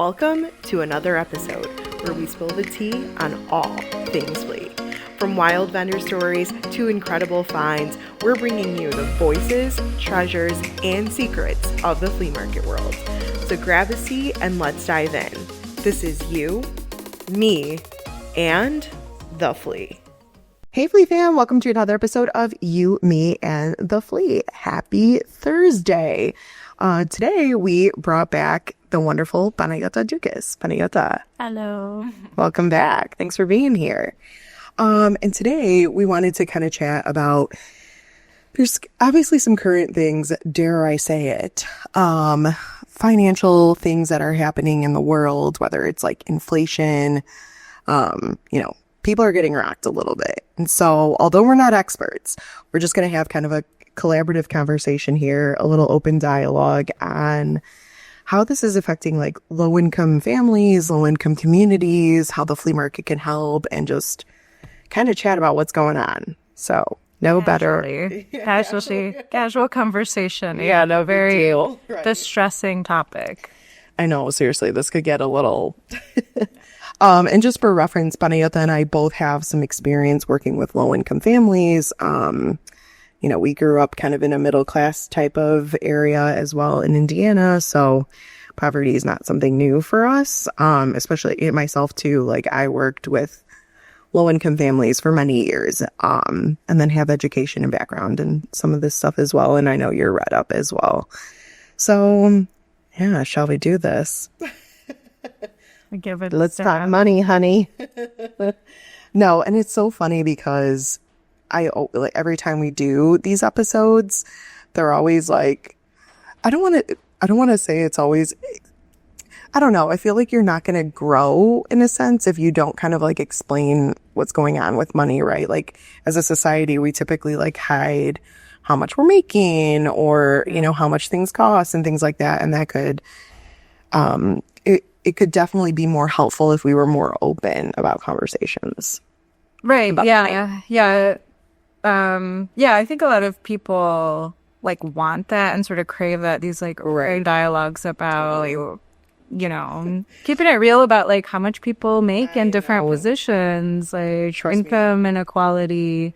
Welcome to another episode where we spill the tea on all things Flea. From wild vendor stories to incredible finds, we're bringing you the voices, treasures, and secrets of the flea market world. So grab a seat and let's dive in. This is you, me, and the Flea. Hey Flea fam, welcome to another episode of You, Me, and the Flea. Happy Thursday. Today we brought back the wonderful Panayota Dukas. Panayota. Hello. Welcome back. Thanks for being here. And today we wanted to kind of chat about, there's obviously some current things, dare I say it, financial things that are happening in the world, whether it's like inflation, people are getting rocked a little bit. And so, although we're not experts, we're just going to have kind of a collaborative conversation here, a little open dialogue on how this is affecting like low-income families, low-income communities, how the flea market can help, and just kind of chat about what's going on. So, Casual conversation. Yeah, no, very distressing topic. I know, seriously, this could get a little... And just for reference, Panayota and I both have some experience working with low-income families. We grew up kind of in a middle-class type of area as well in Indiana, so poverty is not something new for us, especially myself too. Like, I worked with low-income families for many years, and then have education and background and some of this stuff as well, and I know you're read up as well. So, yeah, shall we do this? Let's talk money, honey. No, and it's so funny because every time we do these episodes, they're always like, I don't want to say it's always, I don't know. I feel like you're not going to grow in a sense if you don't kind of like explain what's going on with money, right? Like, as a society, we typically like hide how much we're making or, how much things cost and things like that. And that could, it could definitely be more helpful if we were more open about conversations. Right. Yeah. I think a lot of people like want that and sort of crave that, these like dialogues about, keeping it real about like how much people make in different positions, like income inequality.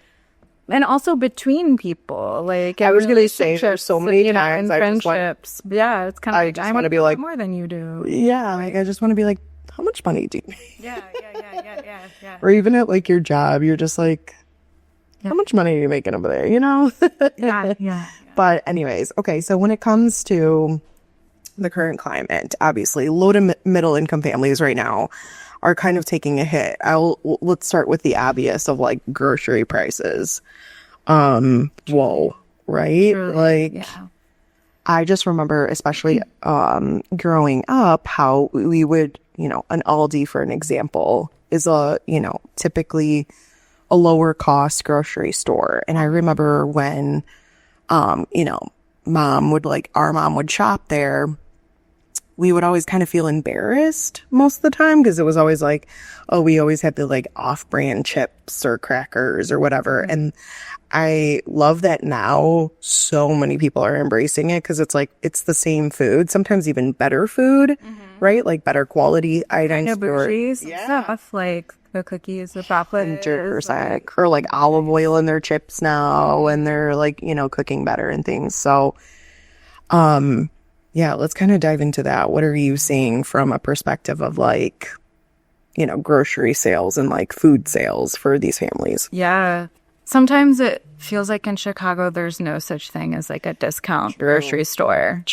And also between people, like I was going to say, there's so many times in friendships. It's kind of I just want to be like more than you do. Yeah, like I just want to be like, how much money do you make? Yeah. Or even at like your job, you're just like, how much money are you making over there? Yeah. But anyways, okay. So when it comes to the current climate, obviously, low to middle income families right now are kind of taking a hit. Let's start with the obvious of like grocery prices. Whoa, right? Truly, I just remember, especially growing up, how we would, an Aldi, for an example, is typically a lower cost grocery store. And I remember when, our mom would shop there, we would always kind of feel embarrassed most of the time because it was always like, oh, we always had the like off-brand chips or crackers or whatever. And I love that now so many people are embracing it because it's like, it's the same food, sometimes even better food, right? Like better quality items. Stuff like the cookies, the chocolate. Or like olive oil in their chips now, and they're like, cooking better and things. So, yeah, let's kind of dive into that. What are you seeing from a perspective of like, grocery sales and like food sales for these families? Yeah. Sometimes it feels like in Chicago, there's no such thing as like a discount grocery store,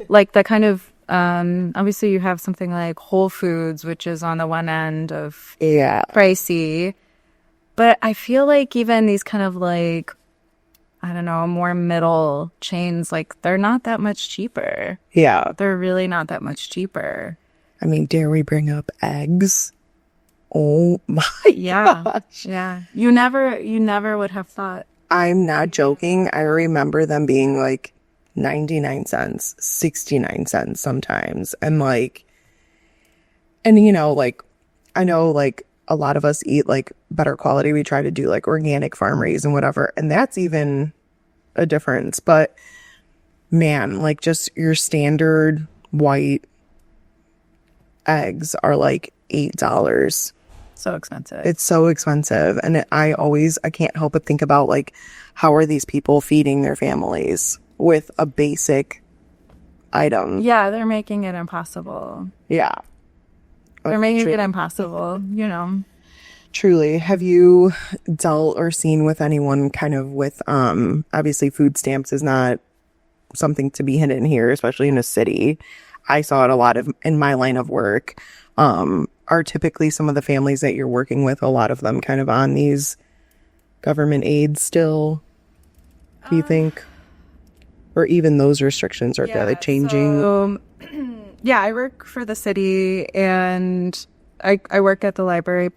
like the kind of, obviously you have something like Whole Foods, which is on the one end of pricey. But I feel like even these kind of like, I don't know, more middle chains, like they're not that much cheaper. Yeah. They're really not that much cheaper. I mean, dare we bring up eggs? Oh my gosh. Yeah. You never would have thought. I'm not joking. I remember them being like 99 cents, 69 cents sometimes. And like, I know like a lot of us eat like better quality. We try to do like organic farm raised and whatever. And that's even a difference. But man, like just your standard white eggs are like $8. So expensive. It's so expensive. And I can't help but think about like, how are these people feeding their families with a basic item? Yeah, they're making it impossible. Yeah. They're making it impossible, you know. Truly. Have you dealt or seen with anyone kind of with, obviously food stamps is not something to be hidden here, especially in a city. I saw it a lot in my line of work. Are typically some of the families that you're working with, a lot of them kind of on these government aids still, do you think? Or even those restrictions are they changing? So, yeah, I work for the city and I work at the library,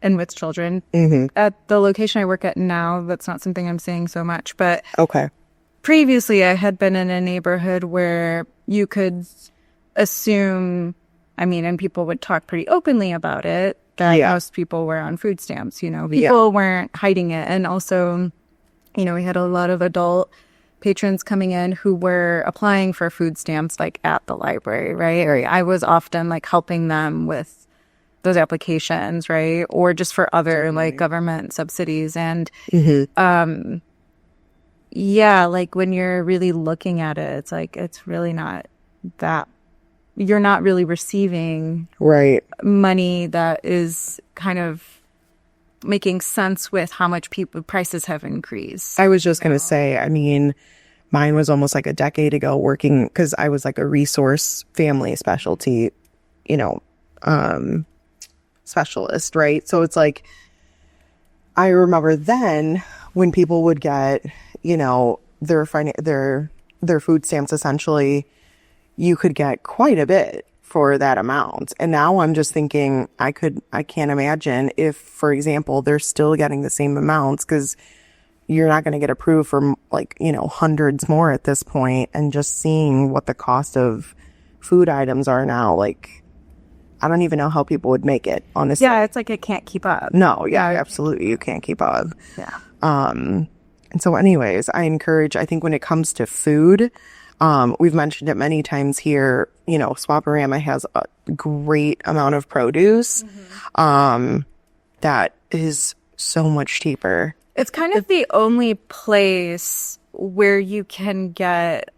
and with children. Mm-hmm. At the location I work at now, that's not something I'm seeing so much. But okay. Previously, I had been in a neighborhood where you could assume, and people would talk pretty openly about it, that most people were on food stamps, people weren't hiding it. And also, we had a lot of adult patrons coming in who were applying for food stamps like at the library, right? Or I was often like helping them with those applications, right? Or just for other like government subsidies. And like when you're really looking at it, it's like, it's really not that, you're not really receiving money that is kind of making sense with how much prices have increased. I was just going to say, mine was almost like a decade ago working, because I was like a resource family specialty, specialist, right? So it's like, I remember then when people would get, their food stamps, essentially, you could get quite a bit for that amount. And now I'm just thinking, I can't imagine if, for example, they're still getting the same amounts, because you're not going to get approved for like, hundreds more at this point. And just seeing what the cost of food items are now, like, I don't even know how people would make it, honestly. Yeah, it's like it can't keep up. No, yeah, absolutely. You can't keep up. Yeah. And so anyways, I think when it comes to food, we've mentioned it many times here, Swap-O-Rama has a great amount of produce, that is so much cheaper. It's kind of the only place where you can get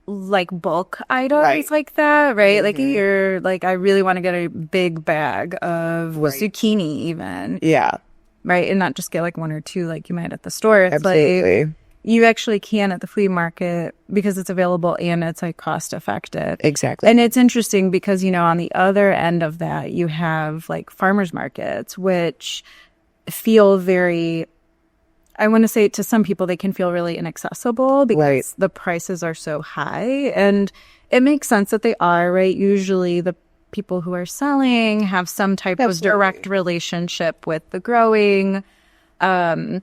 like bulk items like that, right? Like you're like, I really want to get a big bag of zucchini even. Yeah. Right. And not just get like one or two like you might at the store. It's absolutely. Like, you actually can at the flea market because it's available and it's like cost effective. Exactly. And it's interesting because, on the other end of that, you have like farmers markets, which feel very, I want to say to some people, they can feel really inaccessible because the prices are so high. And it makes sense that they are, right? Usually the people who are selling have some type of direct relationship with the growing, and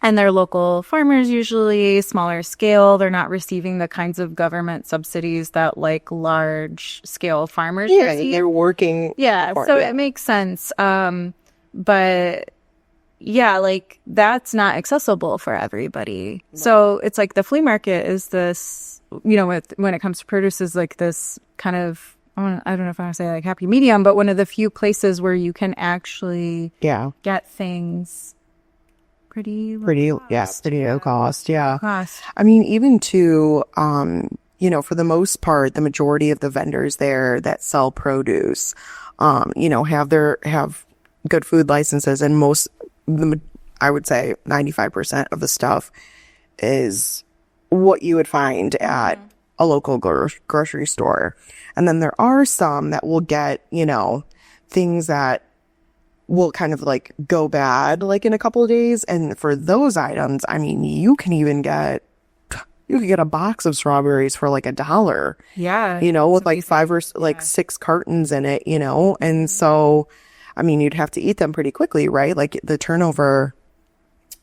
they're local farmers, usually smaller scale. They're not receiving the kinds of government subsidies that like large scale farmers receive. They're working. Yeah, so it makes sense. But yeah, like that's not accessible for everybody. No. So it's like the flea market is this, when it comes to produce, is like this kind of, I don't know if I want to say like happy medium, but one of the few places where you can actually get things pretty low cost. Yeah. Even to, for the most part, the majority of the vendors there that sell produce, have good food licenses, and I would say 95% of the stuff is what you would find at a local grocery store. And then there are some that will get, things that will kind of like go bad like in a couple of days. And for those items, you can get a box of strawberries for like $1. Yeah. With like 5 or like 6 cartons in it, and so you'd have to eat them pretty quickly, right? Like the turnover,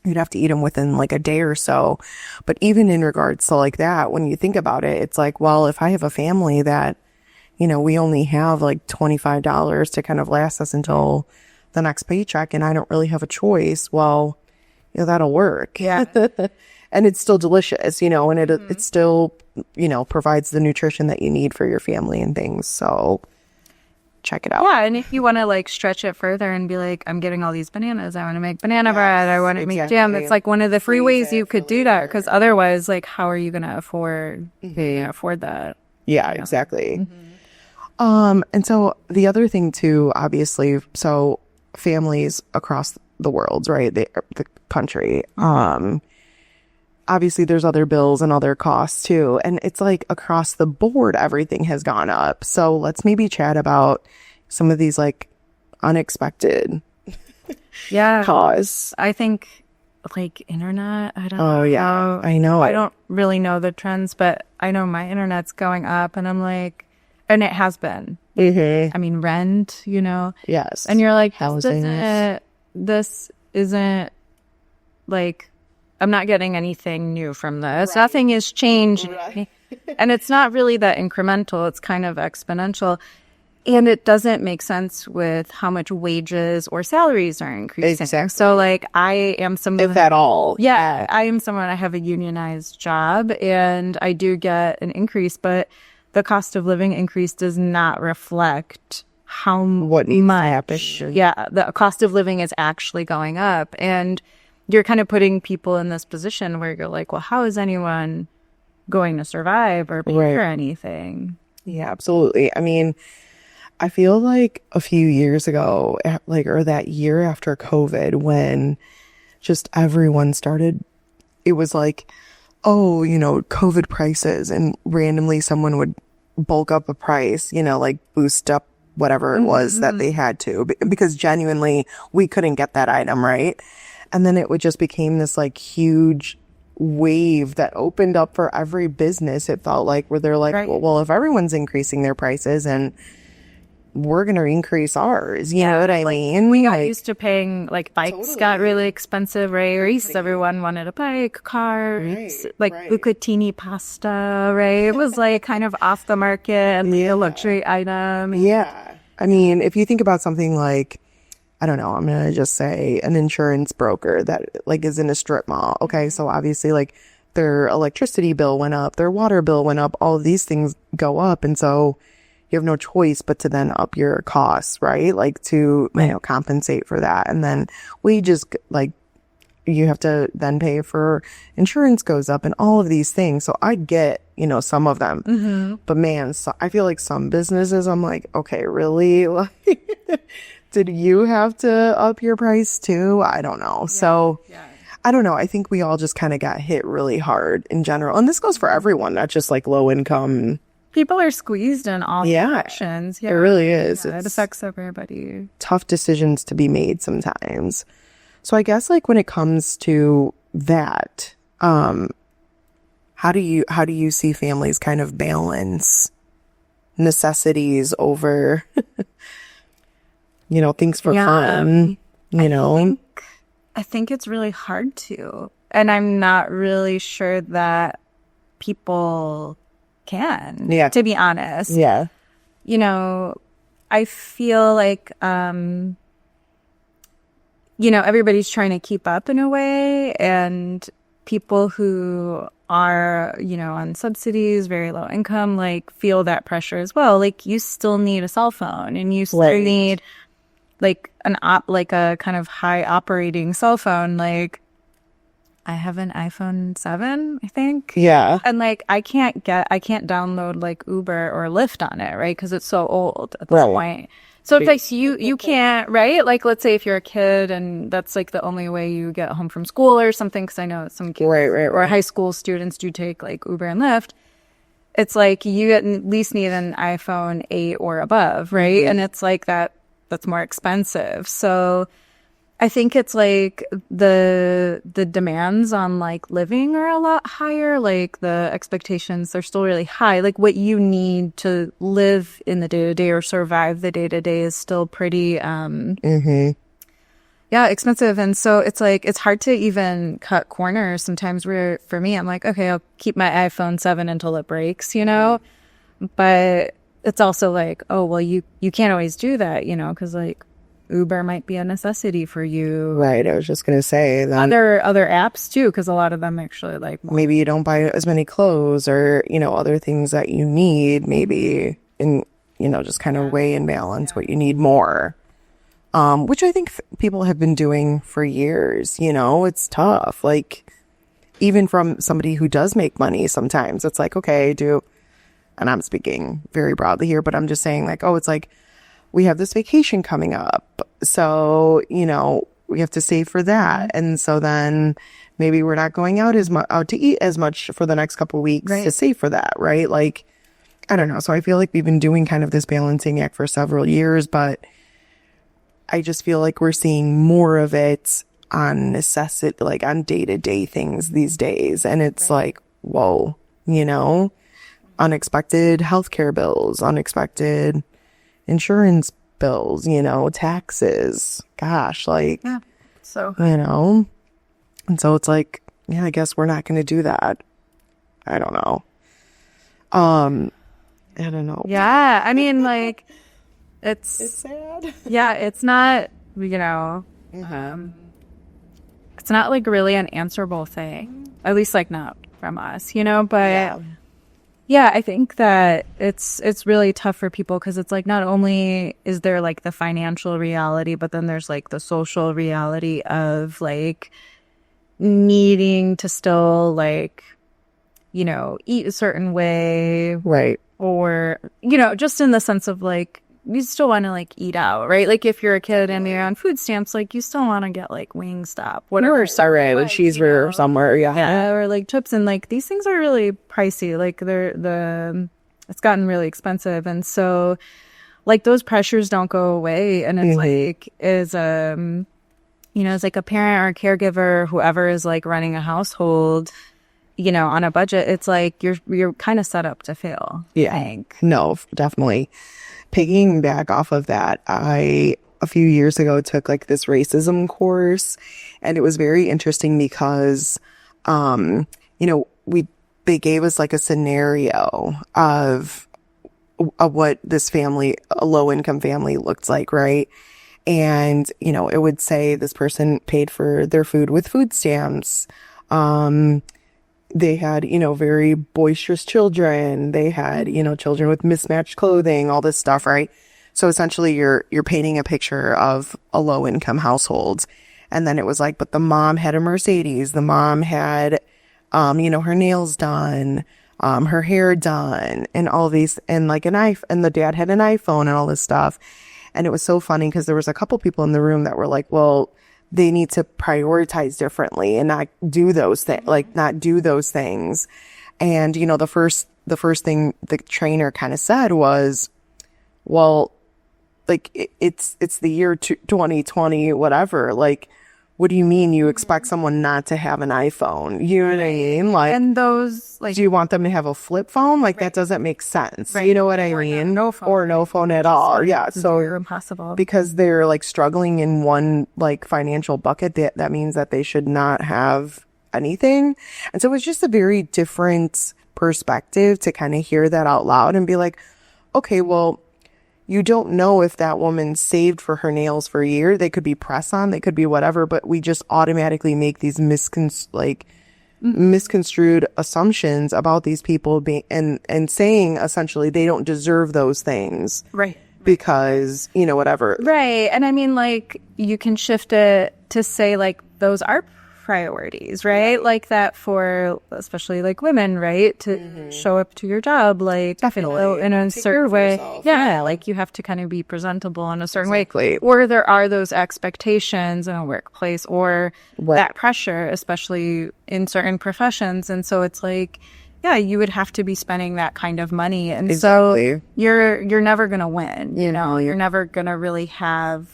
you'd have to eat them within like a day or so. But even in regards to like that, when you think about it, it's like, well, if I have a family that, we only have like $25 to kind of last us until the next paycheck, and I don't really have a choice, well, that'll work. Yeah. And it's still delicious, and it still, provides the nutrition that you need for your family and things. So check it out. Yeah, and if you want to like stretch it further and be like, I'm getting all these bananas, I want to make banana bread, I want to make jam. It's like one of the free ways you could do that, because otherwise, like, how are you going to afford that? Yeah, exactly. And so the other thing too, obviously, so families across the world, right? The country, obviously there's other bills and other costs too. And it's like across the board, everything has gone up. So let's maybe chat about some of these like unexpected costs. I think like internet, I don't know. Oh yeah, I know. I don't really know the trends, but I know my internet's going up, and I'm like, and it has been. I mean, rent, you know? Yes. And you're like, housing. This isn't like, I'm not getting anything new from this. Right. Nothing is changing. Right. And it's not really that incremental. It's kind of exponential. And it doesn't make sense with how much wages or salaries are increasing. Exactly. So, like, I am someone... If at all. Yeah, I am someone, I have a unionized job, and I do get an increase, but the cost of living increase does not reflect how what needs to happen. Yeah, the cost of living is actually going up. And you're kind of putting people in this position where you're like, well, how is anyone going to survive or pay for anything? Yeah, absolutely. I mean, I feel like a few years ago, like, or that year after COVID, when just everyone started, it was like, oh, you know, COVID prices, and randomly someone would bulk up a price, you know, like boost up whatever it was that they had to, because genuinely we couldn't get that item, right? And then it would just became this like huge wave that opened up for every business. It felt like, where they're like, well, if everyone's increasing their prices, and we're going to increase ours. You know what I mean? We got used to paying, like, bikes got really expensive, right? Everyone wanted a bike, cars, bucatini pasta, right? It was like kind of off the market and a luxury item. Yeah. I mean, if you think about something like, I don't know, I'm going to just say an insurance broker that like is in a strip mall. Okay. So obviously like their electricity bill went up, their water bill went up, all of these things go up. And so you have no choice but to then up your costs, right? Like to, you know, compensate for that. And then wages, like, you have to then pay for insurance goes up and all of these things. So I get, you know, some of them, but man, so I feel like some businesses, I'm like, okay, really? Like, did you have to up your price too? I don't know. So I don't know. I think we all just kind of got hit really hard in general. And this goes for everyone, not just like low income. People are squeezed in all directions. Yeah, it really is. Yeah, it affects everybody. Tough decisions to be made sometimes. So I guess like when it comes to that, how do you see families kind of balance necessities over, you know, things for fun, you know? I think it's really hard to, and I'm not really sure that people can, to be honest. Yeah. You know, I feel like, you know, everybody's trying to keep up in a way, and people who are, you know, on subsidies, very low income, like feel that pressure as well. Like you still need a cell phone, and you still need like a kind of high operating cell phone. Like I have an iPhone 7, I think. Yeah. And like I can't download like Uber or Lyft on it, right? Because it's so old at this point. So it's like you can't, right? Like let's say if you're a kid and that's like the only way you get home from school or something, because I know some kids or high school students do take like Uber and Lyft. It's like you at least need an iPhone 8 or above, right? And it's like that's more expensive. So I think it's like the demands on like living are a lot higher. Like the expectations, they're still really high. Like what you need to live in the day-to-day or survive the day-to-day is still pretty expensive. And so it's like it's hard to even cut corners sometimes, where for me I'm like, okay, I'll keep my iPhone 7 until it breaks, you know? But it's also like, oh well, you can't always do that, you know, because like Uber might be a necessity for you. Right. I was just going to say that. Other apps too, because a lot of them actually like maybe you don't buy as many clothes or, you know, other things that you need maybe in, just kind of weigh and balance what you need more. Which I think people have been doing for years. It's tough. Like, even from somebody who does make money, sometimes it's like, okay, and I'm speaking very broadly here, but I'm just saying like, oh, it's like, we have this vacation coming up. So, we have to save for that. And so then maybe we're not going out out to eat as much for the next couple of weeks to save for that. Right. Like, I don't know. So I feel like we've been doing kind of this balancing act for several years, but I just feel like we're seeing more of it on necessity, like on day-to-day things these days. And it's like, whoa, unexpected healthcare bills, unexpected insurance bills, taxes. Gosh, like, so, and so it's like, yeah, I guess we're not going to do that. I don't know. I don't know. Yeah. I mean, like, it's sad. Yeah. It's not, it's not like really an answerable thing, at least like not from us, but yeah, I think that it's really tough for people because it's like not only is there like the financial reality, but then there's like the social reality of like needing to still like, eat a certain way. Right. Or, just in the sense of like, you still want to like eat out, right? Like if you're a kid and you're on food stamps, like you still want to get like Wingstop, whatever. Or sorry, with cheeseburger somewhere, or like chips, and like these things are really pricey. Like it's gotten really expensive, and so like those pressures don't go away. And it's like as as like a parent or a caregiver, whoever is like running a household, on a budget, it's like you're kind of set up to fail. Yeah, I think. No, definitely. Piggying off of that, a few years ago took like this racism course, and it was very interesting because, they gave us like a scenario of what this family, a low income family looked like. Right. And, it would say this person paid for their food with food stamps. They had, very boisterous children. They had, children with mismatched clothing, all this stuff, right? So essentially you're painting a picture of a low income household. And then it was like, but the mom had a Mercedes. The mom had, her nails done, her hair done, and all these, and like and the dad had an iPhone and all this stuff. And it was so funny because there was a couple people in the room that were like, well, they need to prioritize differently and not do those things, And, the first thing the trainer kind of said was, well, like it's the year 2020, whatever. Like, what do you mean you expect someone not to have an iPhone? You know what I mean? Like, and those, like, do you want them to have a flip phone? Like, that doesn't make sense. Right. You know what I mean? No phone. Or no phone at all. Yeah. So impossible. Because they're like struggling in one like financial bucket, that means that they should not have anything. And so it's just a very different perspective to kind of hear that out loud and be like, okay, well, you don't know if that woman saved for her nails for a year. They could be press-on, they could be whatever, but we just automatically make these misconstrued assumptions about these people being and saying essentially they don't deserve those things. Right. Because, whatever. Right. And I mean, like, you can shift it to say, like, those are priorities, right? Like that for especially like women, right? To show up to your job, like definitely in a certain way. Yeah, like you have to kind of be presentable in a certain way. Or there are those expectations in a workplace or that pressure, especially in certain professions. And so it's like, yeah, you would have to be spending that kind of money. And so you're never going to win, you're never going to really have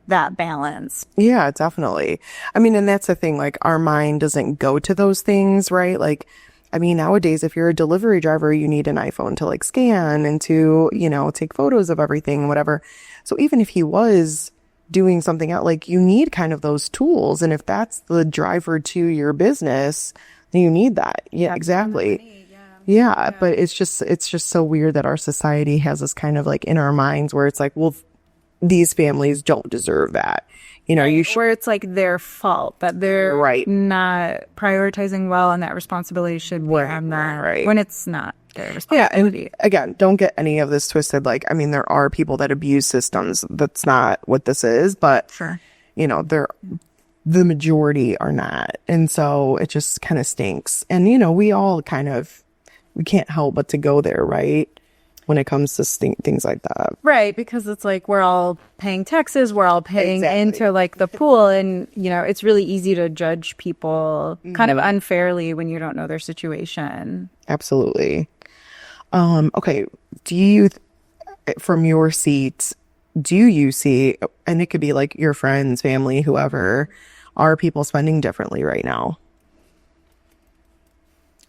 that balance. Yeah, definitely. I mean, and that's the thing, like our mind doesn't go to those things, right? Like, I mean, nowadays, if you're a delivery driver, you need an iPhone to like scan and to, take photos of everything and whatever. So even if he was doing something out, like you need kind of those tools. And if that's the driver to your business, then you need that. Yeah, exactly. Yeah. But it's just so weird that our society has this kind of like in our minds where it's like, well, these families don't deserve that. Where it's like their fault that they're not prioritizing well and that responsibility should be on that. Right. When it's not. their Yeah, responsibility. and again, don't get any of this twisted. Like, I mean, there are people that abuse systems. That's not what this is, but Sure. you know, the majority are not. And so it just kind of stinks. And, you know, we can't help but to go there, right? When it comes to things like that. Right, because it's like we're all paying taxes, we're all paying Exactly. into like the pool, and you know, it's really easy to judge people kind of unfairly when you don't know their situation. Absolutely. Okay. Do you, from your seat, do you see, and it could be like your friends, family, whoever, are people spending differently right now?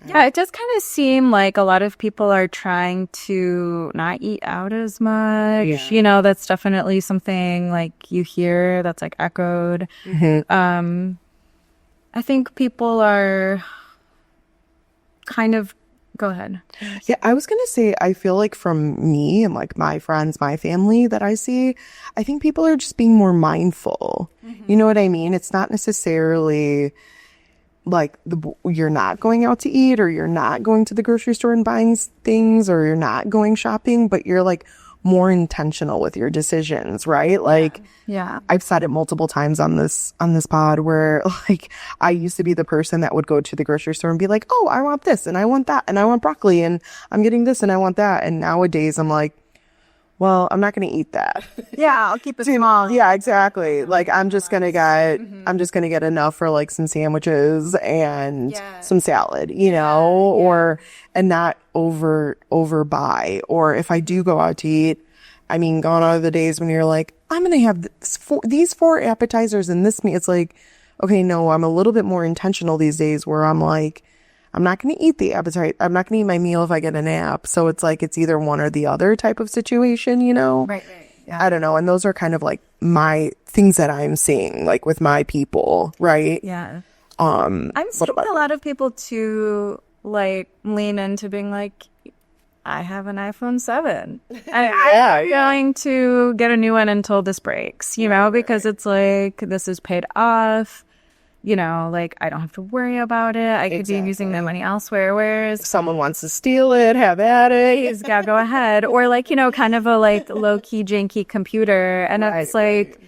Yeah, it does kind of seem like a lot of people are trying to not eat out as much. Yeah. You know, that's definitely something like you hear that's like echoed. I think people are kind of, go ahead. Yeah, I was going to say, I feel like from me and like my friends, my family that I see, I think people are just being more mindful. You know what I mean? It's not necessarily like you're not going out to eat, or you're not going to the grocery store and buying things, or you're not going shopping, but you're like more intentional with your decisions, right? Like, Yeah. I've said it multiple times on this pod where like I used to be the person that would go to the grocery store and be like, oh, I want this and I want that and I want broccoli and I'm getting this and I want that. And nowadays I'm like, well, I'm not going to eat that. Yeah, I'll keep it small. Yeah, exactly. Like I'm just going to get enough for like some sandwiches and some salad, you know, and not overbuy. Or if I do go out to eat, I mean, gone are the days when you're like, I'm going to have these four appetizers and this meat. It's like, okay, no, I'm a little bit more intentional these days where I'm like, I'm not going to eat the appetite. I'm not going to eat my meal if I get a nap. So it's like, it's either one or the other type of situation, you know? Right. Yeah. I don't know. And those are kind of like my things that I'm seeing, like with my people, right? Yeah. I'm seeing a lot of people to like lean into being like, I have an iPhone 7. I'm going to get a new one until this breaks, you know, because it's like, this is paid off, you know, like I don't have to worry about it. I could be using the money elsewhere. Whereas if someone wants to steal it, have at it. just gotta go ahead. Or like, you know, kind of a like low key, janky computer. And it's like,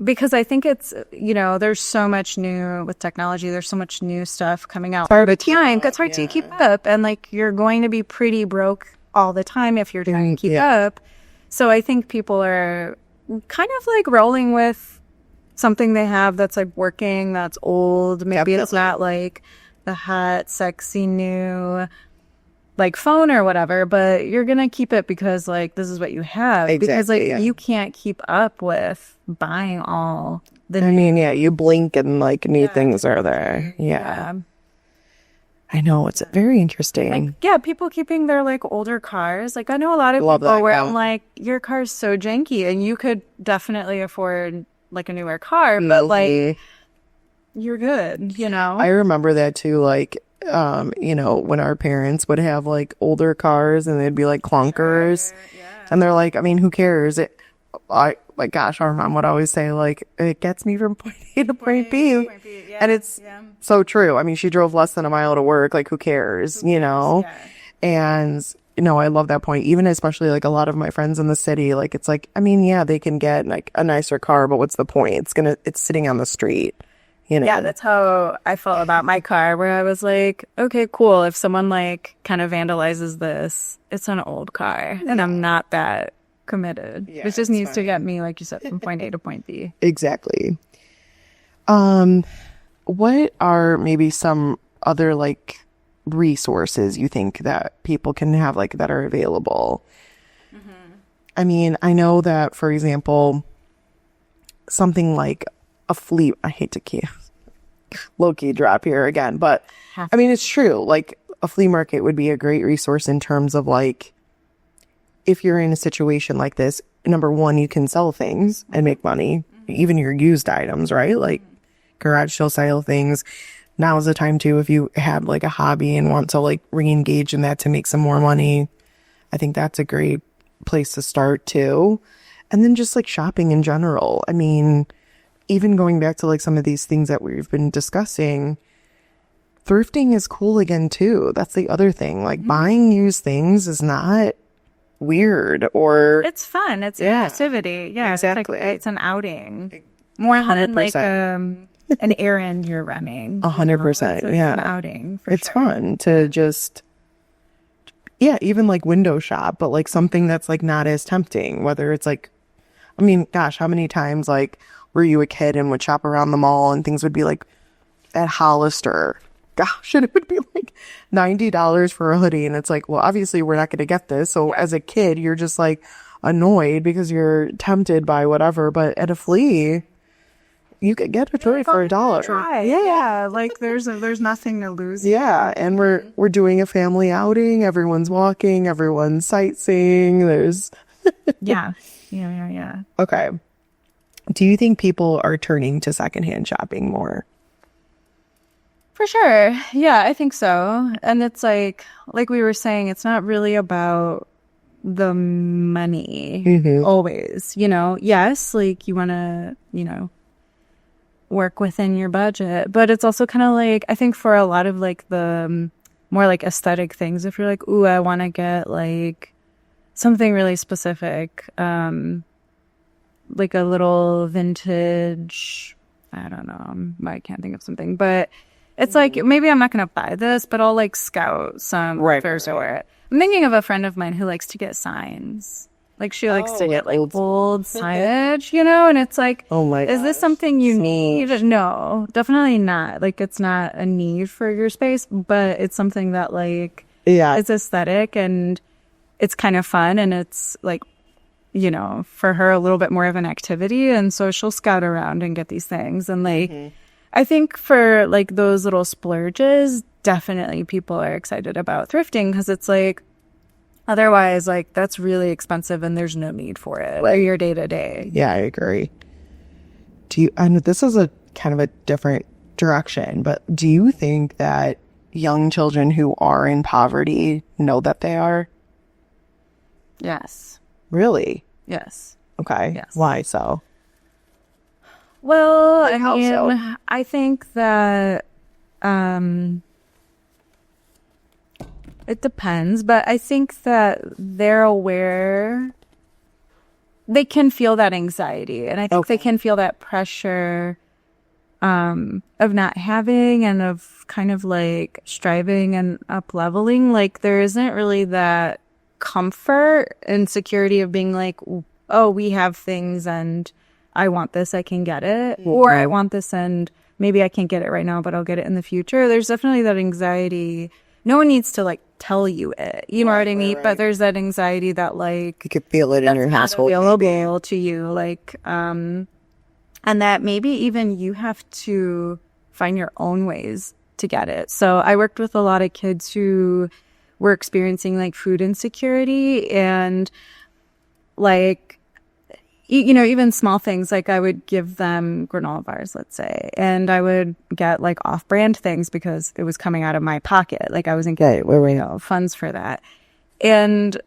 because I think it's, you know, there's so much new with technology. There's so much new stuff coming out all the time. It's hard to keep up. And like, you're going to be pretty broke all the time if you're trying to keep up. So I think people are kind of like rolling with something they have that's like working, that's old. Maybe it's not like the hot, sexy new like phone or whatever, but you're going to keep it because like this is what you have. Exactly, because like you can't keep up with buying all the I mean, you blink and like new things are there. Yeah. I know, it's very interesting. Like, people keeping their like older cars. Like I know a lot of people where I'm like, your car's so janky and you could definitely afford like a newer car, but like you're good, you know? I remember that too, like, you know, when our parents would have like older cars and they'd be like clunkers. And they're like, I mean, who cares? Like, gosh, our mom would always say, like, it gets me from point A to point B. And it's so true. I mean, she drove less than a mile to work. Like, who cares, you know? And, you know, I love that point. Even especially, like, a lot of my friends in the city, like, it's like, I mean, yeah, they can get, like, a nicer car, but what's the point? It's sitting on the street, you know? Yeah, that's how I felt about my car, where I was like, okay, cool. If someone, like, kind of vandalizes this, it's an old car, and I'm not that committed. It just needs to get me, like you said, from point A to point B. Exactly. What are maybe some other like resources you think that people can have like that are available? I mean, I know that, for example, something like a flea, I hate to keep low-key drop here again, but I mean, it's true. Like a flea market would be a great resource in terms of like, if you're in a situation like this, number one, you can sell things and make money, even your used items, right? Like garage sale style things. Now is the time too, if you have like a hobby and want to like re-engage in that to make some more money. I think that's a great place to start too. And then just like shopping in general. I mean, even going back to like some of these things that we've been discussing, thrifting is cool again too. That's the other thing. Like buying used things is not weird or it's fun. It's an activity. Yeah, exactly. It's an outing. More than like an errand you're running. 100%. It's an outing. It's fun to just, even like window shop, but like something that's like not as tempting. Whether it's like, I mean, gosh, how many times like were you a kid and would shop around the mall and things would be like at Hollister? Gosh, and it would be like $90 for a hoodie. And it's like, well, obviously we're not going to get this. So as a kid, you're just like annoyed because you're tempted by whatever. But at a Flea, you could get a toy for $1. Try. Yeah. Like there's nothing to lose. Yeah. And we're doing a family outing. Everyone's walking, everyone's sightseeing. There's Yeah. Okay. Do you think people are turning to secondhand shopping more? For sure. Yeah, I think so. And it's like we were saying, it's not really about the money always, Yes, like you want to, work within your budget, but it's also kind of like, I think for a lot of like the more like aesthetic things, if you're like, ooh, I want to get like something really specific, like a little vintage, I don't know, I can't think of something, but it's like, maybe I'm not going to buy this, but I'll like scout some fairs for it. I'm thinking of a friend of mine who likes to get signs. Like she likes to get like bold signage, and it's like, is this something you need? No, definitely not. Like it's not a need for your space, but it's something that like is aesthetic and it's kind of fun and it's like, for her a little bit more of an activity. And so she'll scout around and get these things. And like, I think for like those little splurges, definitely people are excited about thrifting because it's like, otherwise, like that's really expensive and there's no need for it for your day to day. Yeah, I agree. I know this is a kind of a different direction, but do you think that young children who are in poverty know that they are? Yes. Really? Yes. Okay. Yes. Why so? Well, I mean, I think that it depends, but I think that they're aware. They can feel that anxiety, and I think they can feel that pressure of not having and of kind of like striving and up leveling. Like there isn't really that comfort and security of being like, oh, we have things and I want this, I can get it. Or I want this and maybe I can't get it right now, but I'll get it in the future. There's definitely that anxiety. No one needs to like tell you it. You know what I mean? Right. But there's that anxiety that like you could feel it in your household. Available to you. Like, and that maybe even you have to find your own ways to get it. So I worked with a lot of kids who were experiencing like food insecurity and like, even small things, like I would give them granola bars, let's say, and I would get like off-brand things because it was coming out of my pocket. Like I wasn't getting funds for that. And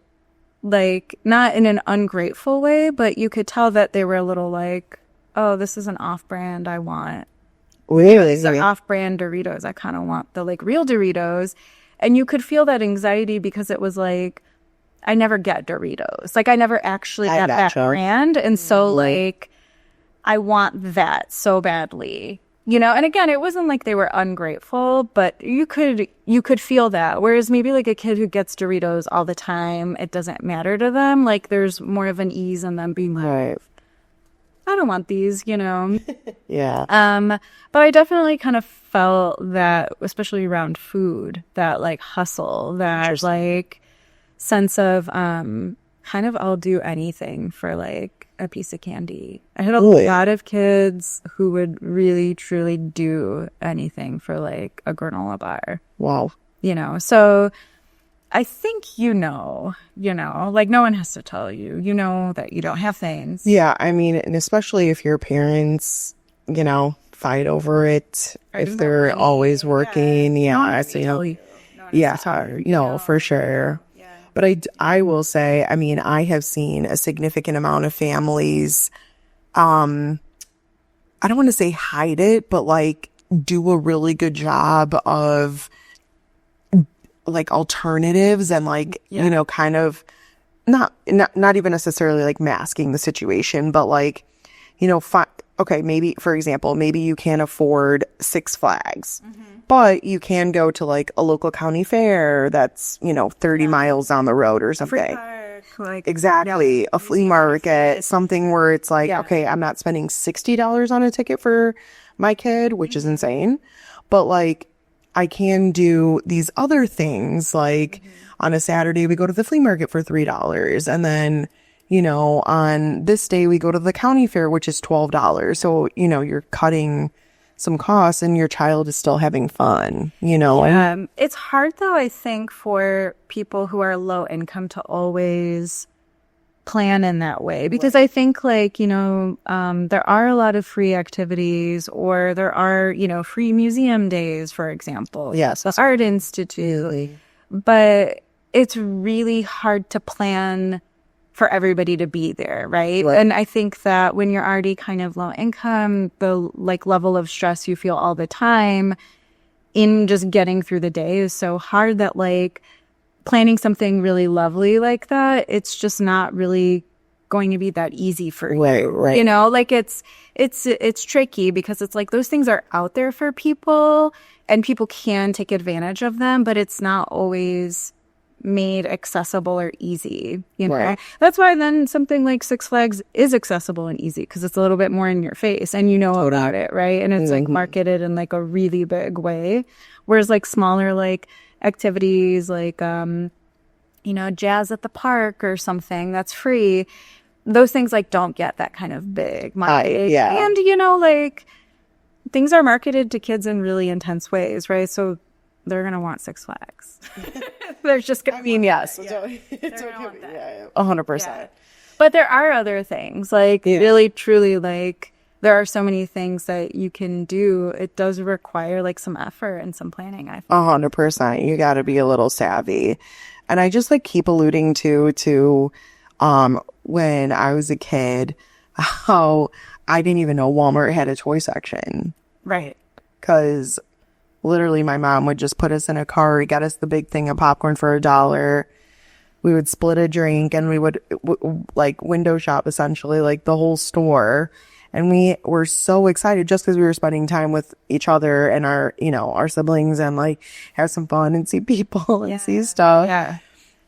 like, not in an ungrateful way, but you could tell that they were a little like, oh, this is an off-brand I want. Really? The off-brand Doritos. I kind of want the like real Doritos. And you could feel that anxiety because it was like, I never get Doritos. Like I never actually get that brand. And so like, I want that so badly, and again, it wasn't like they were ungrateful, but you could feel that. Whereas maybe like a kid who gets Doritos all the time, it doesn't matter to them. Like there's more of an ease in them being like, I don't want these, Yeah. But I definitely kind of felt that, especially around food, that like hustle, that like sense of kind of I'll do anything for like a piece of candy. I had a lot of kids who would really truly do anything for like a granola bar. Wow. So I think like no one has to tell you, that you don't have things. Yeah, I mean, and especially if your parents, fight over it, if they're always working, it's hard, for sure. Yeah. But I will say, I mean, I have seen a significant amount of families, I don't want to say hide it, but like do a really good job of like alternatives and like, you know, kind of not even necessarily like masking the situation, but like, you know, okay, maybe for example, maybe you can't afford Six Flags, but you can go to like a local county fair that's, you know, 30 miles down the road or something. Like, exactly. A flea market, something where it's like, okay, I'm not spending $60 on a ticket for my kid, which is insane, but like I can do these other things. Like on a Saturday, we go to the flea market for $3. And then, you know, on this day, we go to the county fair, which is $12. So, you know, you're cutting some costs and your child is still having fun, you know? It's hard though, I think, for people who are low income to always plan in that way, because I think like, you know, there are a lot of free activities, or there are, you know, free museum days, for example. Yes. The Art Institute. But it's really hard to plan for everybody to be there, right? And I think that when you're already kind of low income, the like level of stress you feel all the time in just getting through the day is so hard that like planning something really lovely like that, it's just not really going to be that easy for you. Right. You know, like it's tricky because it's like those things are out there for people and people can take advantage of them, but it's not always made accessible or easy, you know? That's why then something like Six Flags is accessible and easy, because it's a little bit more in your face and you know about it, right? And it's like marketed in like a really big way. Whereas like smaller like activities like, you know, jazz at the park or something that's free, those things like don't get that kind of big marketing. And, you know, like things are marketed to kids in really intense ways, right? So they're going to want Six Flags. They're just going to, I mean, yes. It's okay. 100%. But there are other things like really, truly, like there are so many things that you can do. It does require like some effort and some planning, I think. 100%. You got to be a little savvy. And I just like keep alluding to when I was a kid, how I didn't even know Walmart had a toy section. Right. Because literally my mom would just put us in a car, get us the big thing of popcorn for $1. We would split a drink and we would like window shop essentially like the whole store. And we were so excited just because we were spending time with each other and our, you know, our siblings and like have some fun and see people and see stuff. Yeah.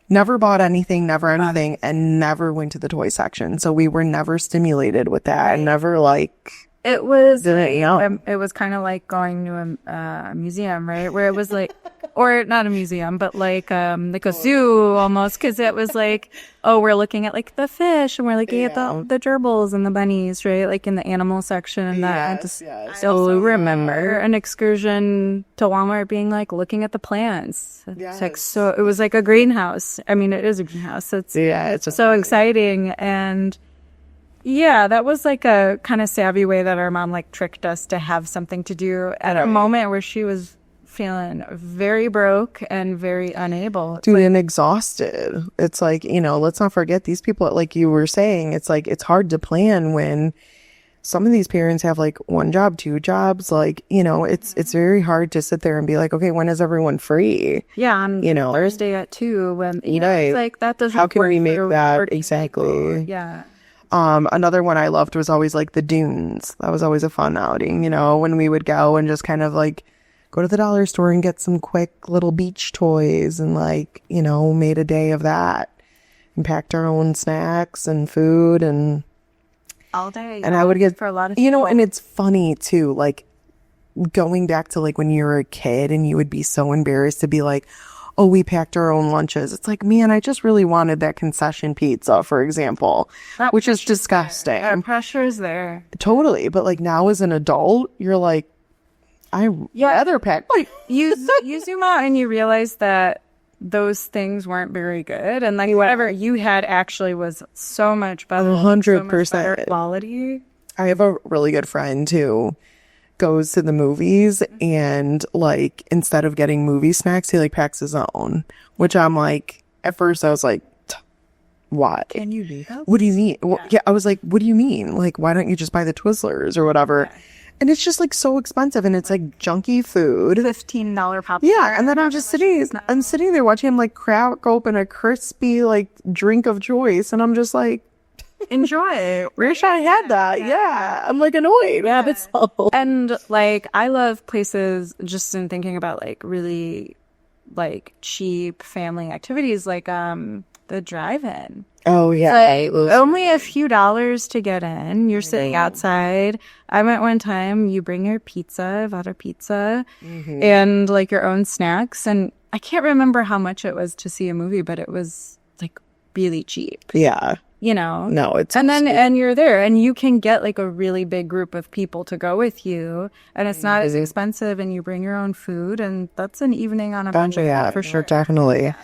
Never bought anything, and never went to the toy section. So we were never stimulated with that and never like... It was it was kind of like going to a museum, right? Where it was like, or not a museum, but like a zoo almost, because it was like, oh, we're looking at like the fish and we're looking at the gerbils and the bunnies, right? Like in the animal section and that. So remember an excursion to Walmart being like looking at the plants. It's like, so it was like a greenhouse. I mean, it is a greenhouse. It's so exciting. And yeah, that was like a kind of savvy way that our mom like tricked us to have something to do at a moment where she was feeling very broke and very unable. Dude, and exhausted. It's like, you know, let's not forget these people, like you were saying, it's like, it's hard to plan when some of these parents have like one job, two jobs. Like, you know, it's very hard to sit there and be like, okay, when is everyone free? Yeah, on you know, Thursday at 2 when, you know, it's like that doesn't how can work we make that exactly? Yeah. Another one I loved was always like the dunes. That was always a fun outing, you know, when we would go and just kind of like go to the dollar store and get some quick little beach toys and like, you know, made a day of that and packed our own snacks and food and all day. And I would get, for a lot of you know, and it's funny too, like going back to like when you were a kid and you would be so embarrassed to be like, oh, we packed our own lunches. It's like, man, I just really wanted that concession pizza, for example, which is disgusting. That pressure is there. Totally. But like now as an adult, you're like, I'd rather pack. Like, you zoom out and you realize that those things weren't very good. And like whatever you had actually was so much better. 100% so much better quality. I have a really good friend who goes to the movies and like instead of getting movie snacks he like packs his own, which I'm like, at first I was like, what? Can you do that? What do you mean? Well, I was like, what do you mean? Like, why don't you just buy the Twizzlers or whatever? And it's just like so expensive, and it's like junky food. $15 popcorn. Yeah, and then I'm just sitting there watching him like crack open a crispy like drink of choice, and I'm just like, enjoy. wish I had that. Yeah, I'm like annoyed. Yeah, but and like I love places just in thinking about like really like cheap family activities like the drive-in. Oh yeah, Like, only a few dollars to get in. You're sitting outside. I went one time. You bring your pizza, Vada pizza, and like your own snacks. And I can't remember how much it was to see a movie, but it was like really cheap. yeah. You know? No, it's and you're there, and you can get like a really big group of people to go with you, and it's not as expensive, and you bring your own food, and that's an evening on a budget. yeah, for sure, definitely. Yeah.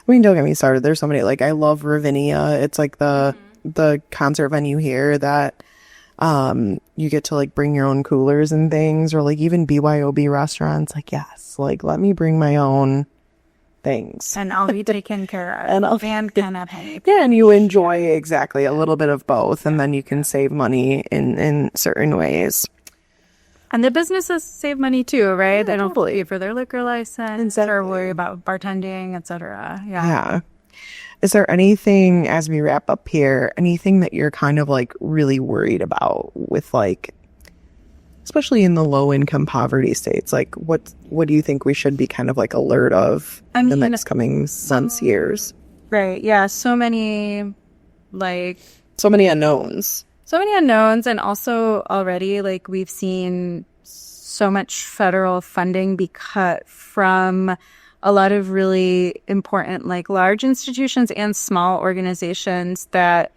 I mean, don't get me started. There's so many, like, I love Ravinia. It's like the concert venue here that you get to like bring your own coolers and things, or like even BYOB restaurants. Like, yes, like let me bring my own things. And I'll be taken care of. And I'll kind of pay. Yeah, and you enjoy exactly a little bit of both, and then you can save money in certain ways. And the businesses save money too, right? Yeah, they don't totally. pay for their liquor license or worry about bartending, etc. Yeah. Is there anything, as we wrap up here, anything that you're kind of like really worried about with like, especially in the low income poverty states? Like what do you think we should be kind of like alert of in the next coming months, years? Right. Yeah. So many unknowns. So many unknowns. And also already like we've seen so much federal funding be cut from a lot of really important like large institutions and small organizations that,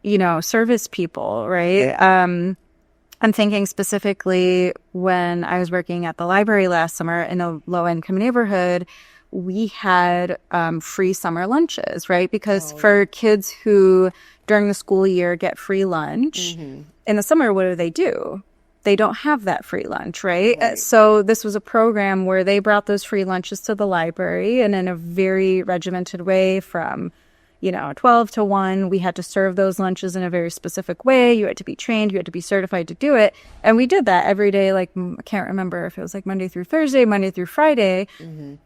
you know, service people, right? Yeah. I'm thinking specifically when I was working at the library last summer in a low-income neighborhood, we had free summer lunches, right? Because for kids who during the school year get free lunch, in the summer, what do? They don't have that free lunch, right? So this was a program where they brought those free lunches to the library, and in a very regimented way from 12 to 1, we had to serve those lunches in a very specific way. You had to be trained. You had to be certified to do it. And we did that every day. Like, I can't remember if it was like Monday through Thursday, Monday through Friday.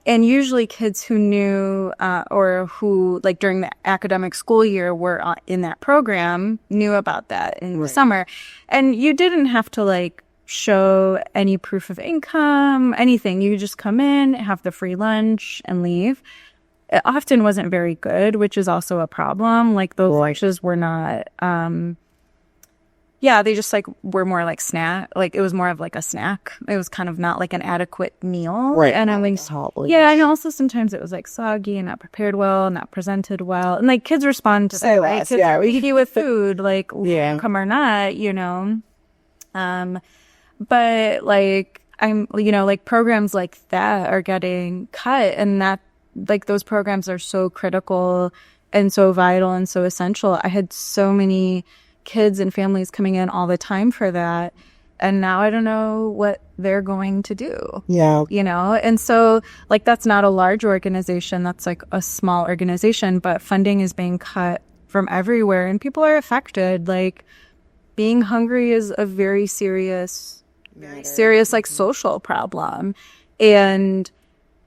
And usually kids who knew or who like during the academic school year were in that program knew about that in the summer. And you didn't have to like show any proof of income, anything. You just come in, have the free lunch and leave. It often wasn't very good, which is also a problem. Like those lunches were not, they just like were more like snack. Like it was more of like a snack. It was kind of not like an adequate meal. Right. And I'm like, and also sometimes it was like soggy and not prepared well, not presented well. And like kids respond to that, right? Kids picky with food, like come or not, but like like programs like that are getting cut, and that like those programs are so critical and so vital and so essential. I had so many kids and families coming in all the time for that, and now I don't know what they're going to do. And so like that's not a large organization, that's like a small organization, but funding is being cut from everywhere and people are affected. Like being hungry is a very serious like social problem, and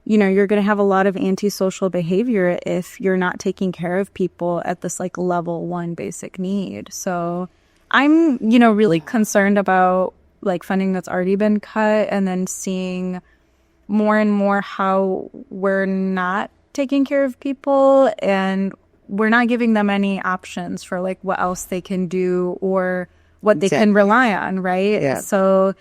you're going to have a lot of antisocial behavior if you're not taking care of people at this like level 1 basic need. So I'm, really concerned about like funding that's already been cut, and then seeing more and more how we're not taking care of people and we're not giving them any options for like what else they can do or what they can rely on. Right. Yeah. So,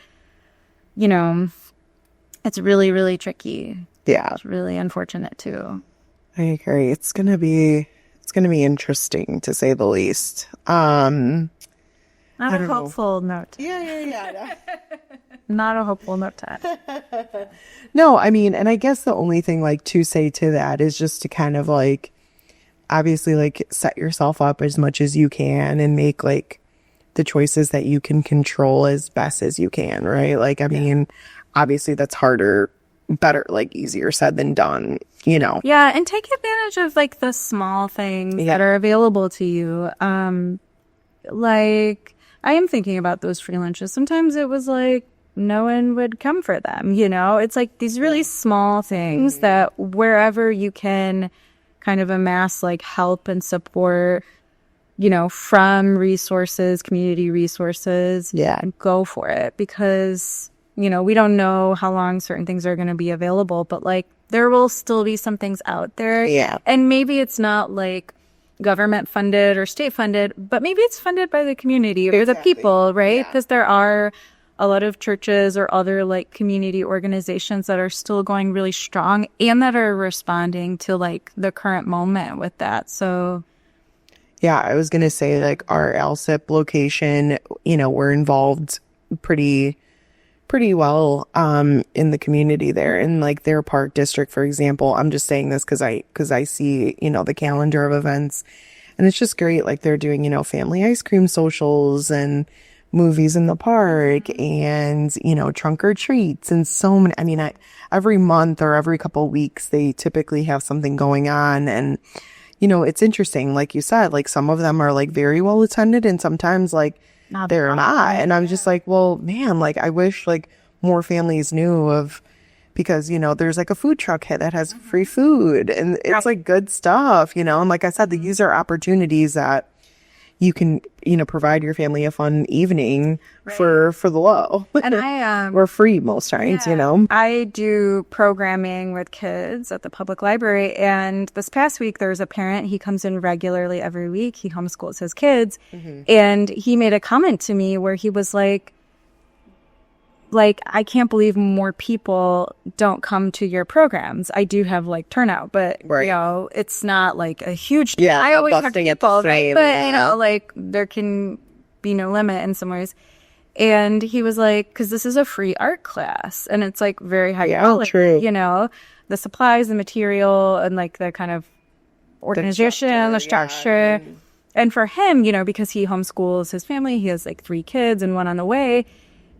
it's really, really tricky. Yeah. It's really unfortunate too. I agree. It's gonna be interesting to say the least. Not a hopeful note. Yeah. Not a hopeful note to add. No, I mean, and I guess the only thing like to say to that is just to kind of like obviously like set yourself up as much as you can and make like the choices that you can control as best as you can, right? Like, I mean, obviously that's better, like easier said than done, Yeah, and take advantage of like the small things that are available to you. Like I am thinking about those free lunches. Sometimes it was like no one would come for them, you know? It's like these really small things that wherever you can kind of amass like help and support, you know, from resources, community resources, go for it, because, you know, we don't know how long certain things are going to be available, but like there will still be some things out there. Yeah. And maybe it's not like government funded or state funded, but maybe it's funded by the community or the people, right? Because there are a lot of churches or other like community organizations that are still going really strong and that are responding to like the current moment with that. So yeah, I was going to say like our LSIP location, you know, we're involved pretty well in the community there, in like their park district, for example. I'm just saying this because I see, you know, the calendar of events, and it's just great. Like they're doing, you know, family ice cream socials and movies in the park, and, you know, trunk or treats, and so many. I mean, every month or every couple of weeks they typically have something going on. And you know, it's interesting, like you said, like some of them are like very well attended, and sometimes like they're not. And I'm just like, well, man, like I wish like more families knew of, because, you know, there's like a food truck that has free food, and it's like good stuff, you know. And like I said, these are opportunities that you can, you know, provide your family a fun evening for the low. And I or free most times, you know. I do programming with kids at the public library, and this past week there's a parent. He comes in regularly every week. He homeschools his kids, and he made a comment to me where he was like, I can't believe more people don't come to your programs. I do have like turnout, but you know, it's not like a huge. Yeah, I always have busting people, at the same, but you know, like there can be no limit in some ways. And he was like, because this is a free art class, and it's like very high quality. True. You know, the supplies, the material, and like the kind of organization, the structure. And for him, you know, because he homeschools his family, he has like 3 kids and one on the way.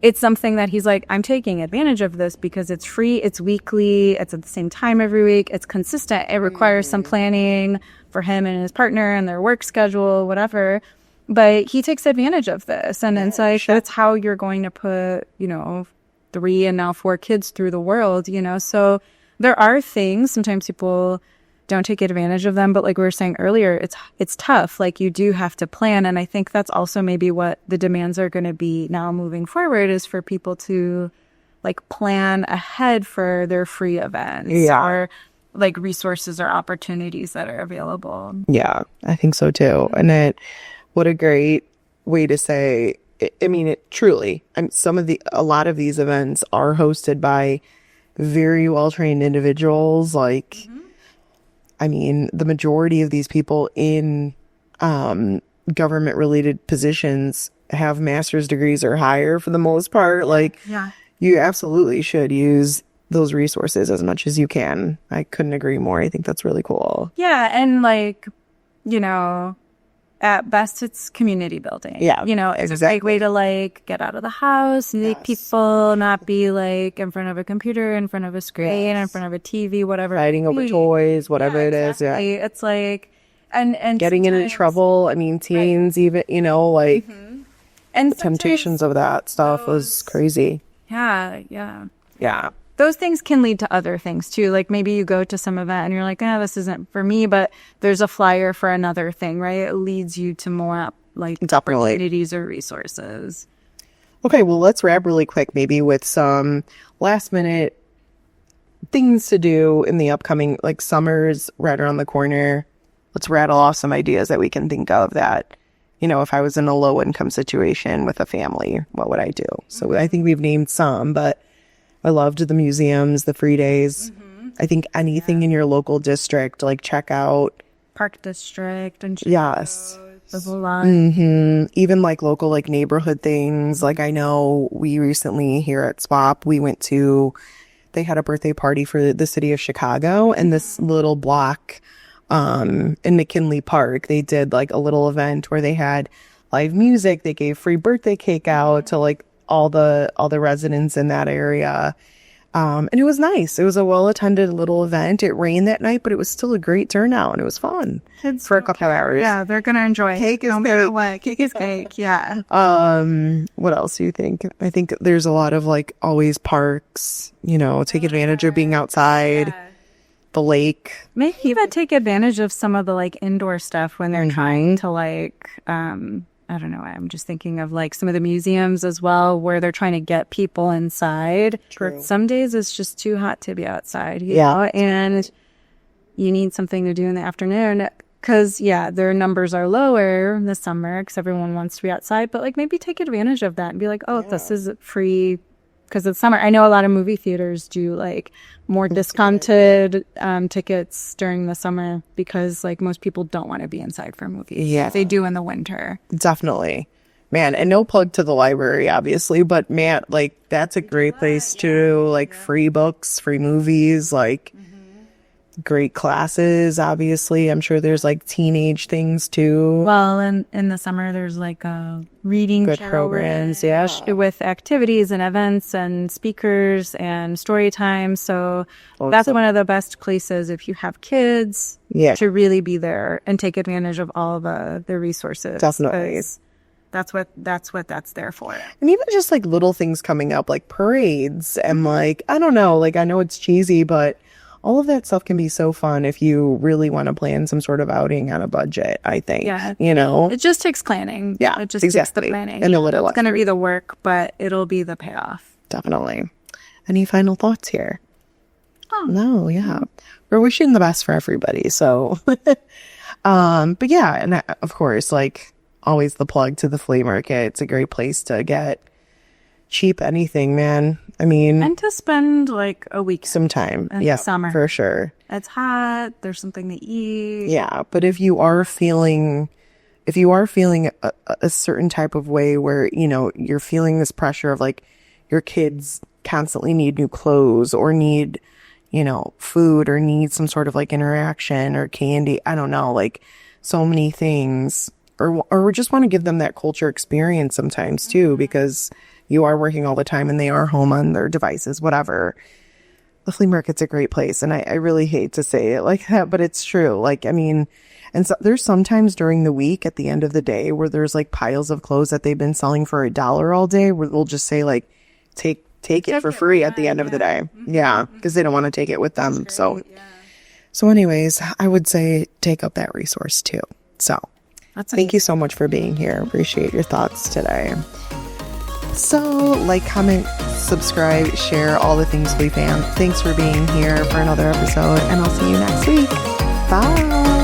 It's something that he's like, I'm taking advantage of this because it's free, it's weekly, it's at the same time every week, it's consistent. It requires some planning for him and his partner and their work schedule, whatever. But he takes advantage of this. And it's like, that's how you're going to put, you know, 3 and now 4 kids through the world, you know? So there are things, sometimes people don't take advantage of them, but like we were saying earlier, it's tough. Like you do have to plan, and I think that's also maybe what the demands are going to be now moving forward, is for people to like plan ahead for their free events or like resources or opportunities that are available. Yeah, I think so too. And what a great way to say. I mean, it truly. A lot of these events are hosted by very well trained individuals, like. I mean, the majority of these people in government-related positions have master's degrees or higher for the most part. Like, you absolutely should use those resources as much as you can. I couldn't agree more. I think that's really cool. Yeah, and like, you know, at best it's community building. Yeah, you know, it's a great way to like get out of the house, meet people, not be like in front of a computer, in front of a screen, in front of a TV, whatever. Fighting over toys, whatever it is. Yeah, it's like, and getting into trouble. I mean, teens even, you know, like, and the temptations of that stuff was crazy. Yeah. Those things can lead to other things too. Like maybe you go to some event and you're like, this isn't for me, but there's a flyer for another thing, right? It leads you to more like opportunities or resources. Okay, well, let's wrap really quick, maybe with some last minute things to do in the upcoming, like summer's right around the corner. Let's rattle off some ideas that we can think of that, you know, if I was in a low income situation with a family, what would I do? So I think we've named some, but I loved the museums, the free days. I think anything in your local district, like check out Park District and even like local like neighborhood things. Like I know we recently here at Swap, they had a birthday party for the city of Chicago, and this little block in McKinley Park, they did like a little event where they had live music. They gave free birthday cake out to like all the residents in that area. And it was nice. It was a well-attended little event. It rained that night, but it was still a great turnout, and it was fun for a couple of hours. Yeah, they're gonna enjoy. Cake is What? Cake is cake. Yeah. What else do you think? I think there's a lot of like always parks, take advantage of being outside, the lake. Maybe even take advantage of some of the like indoor stuff when they're trying to like, I don't know. I'm just thinking of like some of the museums as well, where they're trying to get people inside. True. Some days it's just too hot to be outside. You know? And you need something to do in the afternoon. Because, their numbers are lower in the summer because everyone wants to be outside. But, like, maybe take advantage of that and be like, this is free because it's summer. I know a lot of movie theaters do, like, more discounted tickets during the summer because, like, most people don't want to be inside for movies. Yeah. They do in the winter. Definitely. Man, and no plug to the library, obviously. But, man, like, that's a great place to, like, free books, free movies, like... great classes, obviously. I'm sure there's like teenage things too. Well, in the summer there's like reading good programs, with activities and events and speakers and story time. So that's one of the best places if you have kids to really be there and take advantage of all the resources. Definitely. That's what that's there for. And even just like little things coming up, like parades and like, I don't know, like I know it's cheesy, but all of that stuff can be so fun if you really want to plan some sort of outing on a budget, I think. Yeah. It just takes planning. Yeah, it just takes the planning. And it's going to be the work, but it'll be the payoff. Definitely. Any final thoughts here? Oh. No, yeah. We're wishing the best for everybody, so. But yeah, and of course, like, always the plug to the flea market. It's a great place to get cheap anything, man. I mean, and to spend like a week, some time. Yeah, summer for sure. It's hot. There's something to eat. Yeah, but if you are feeling a certain type of way where you're feeling this pressure of like your kids constantly need new clothes or need food or need some sort of like interaction or candy, I don't know, like so many things, or just want to give them that culture experience sometimes too, because you are working all the time and they are home on their devices, whatever. The flea market's a great place. And I really hate to say it like that, but it's true. Like, I mean, and so there's sometimes during the week at the end of the day where there's like piles of clothes that they've been selling for $1 all day where they'll just say like, take it for free at the end of the day. Yeah. Because they don't want to take it with them. So anyways, I would say take up that resource too. So thank you so much for being here. Appreciate your thoughts today. So, like, comment, subscribe, share, all the things we found. Thanks for being here for another episode, and I'll see you next week. Bye!